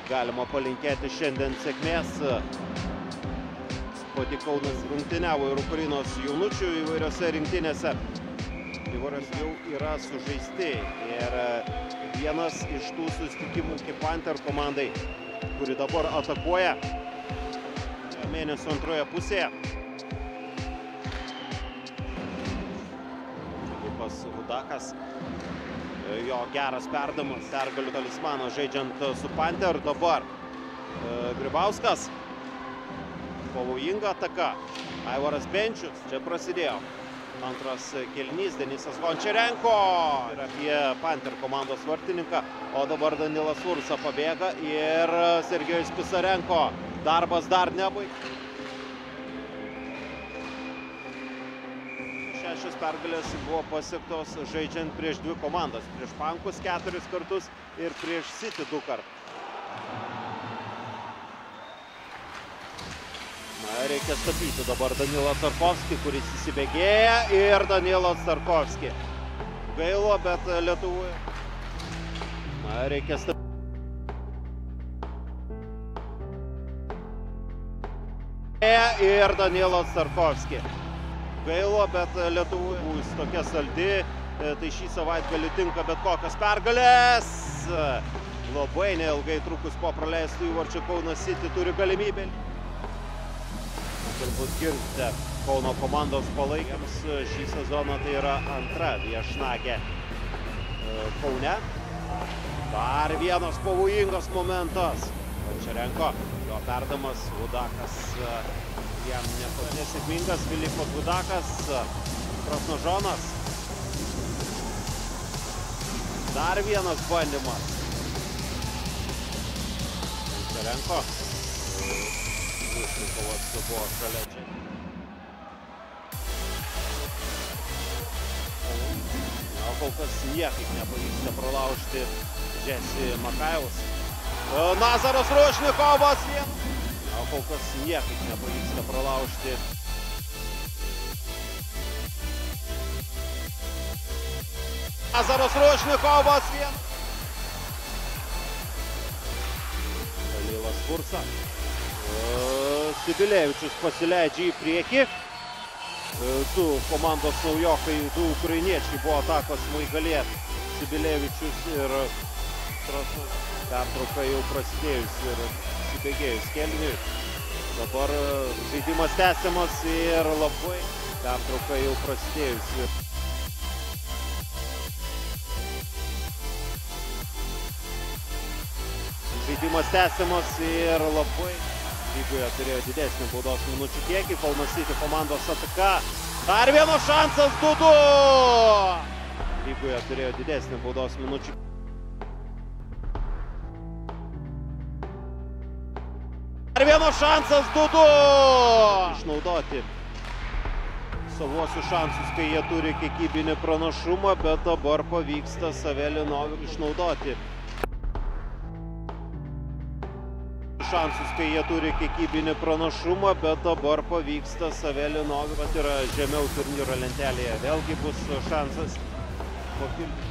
galima palinkėti šiandien sėkmės. Pati Kaunas rungtyniavo ir Ukrainos jaunučių įvairiose rinktinėse. Įvairios jau yra sužaisti ir vienas iš tų susitikimų kaip Panther komandai, kuri dabar atakuoja mėnesio antroje pusėje. Lukas Hudakas, jo geras perdavimas, pergalių talismano žaidžiant su Panther. Dabar Grybauskas, pavojinga ataka, Aivaras Benčius, čia prasidėjo antras kėlinys, Denisas Gončarenko ir apie Panther komandos vartininką, o dabar Danilas Ursa pabėga ir Sergejus Pisarenko darbas dar nebaigtas. 6 pergalės buvo pasiektos žaidžiant prieš dvi komandas, prieš Pankus 4 kartus ir prieš City 2 kartus. Reikia stabdyti dabar Danilą Tarkovskį, kuris įsibėgėja, ir Danilas Tarkovskį. Gaila, bet Lietuvoje reikia stabdyti. Ir Danilas Tarkovskį. Gaila, bet Lietuvoje bus tokia saldi, tai šį savaitgalį tinka bet kokios pergalės. Labai neilgai trukus po praleistų įvarčių Kaunas City turi galimybę. Turbūt girdite Kauno komandos palaikymus šį sezoną, tai yra antra viešnagė Kaune. Dar vienas pavojingas momentas. Gončarenko, jo perdavimas, Hudakas jam nesėkmingas, Filipas Hudakas, Krasnožonas. Dar vienas bandymas. Gončarenko. Vušnikovas buvo šalia čia. Kol kas niekaip nepavyksta pralaužti Jesse Makajevas. Nazaras Rušnikovas. Kol kas niekaip nepavyksta pralaužti. Nazaras Rušnikovas. Danilas Ursa. Sibilevičius pasileidžia į priekį. Du komandos naujokai, du ukrainiečiai buvo atakos smaigalė. Sibilevičius ir pertrauka jau prasidėjus ir įsibėgėjus kėliniui. Dabar žaidimas tęsiamas ir labai pertrauka jau prasidėjus. Žaidimas tęsiamas ir labai lygoje turėjo didesnį baudos minučių kiekį. Kaunas City komandos ataka. Dar vienas šansas 2-2. Lygoje turėjo didesnį baudos minučių. Dar vienas šansas 2-2. Išnaudoti savuosius šansus, kai jie turi kiekybinį pranašumą, bet dabar pavyksta Savelinovičiui išnaudoti šansus, kai jie turi kiekybinį pranašumą, bet dabar pavyksta Savelinovičiui yra žemiau turnyro lentelėje. Vėlgi bus šansas papildyti.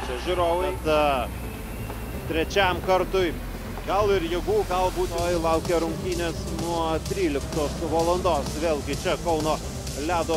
Čia žiūrovai. Trečiam kartui gal ir jėgų, galbūt laukia rungtynės nuo 13 valandos. Vėlgi čia Kauno ledo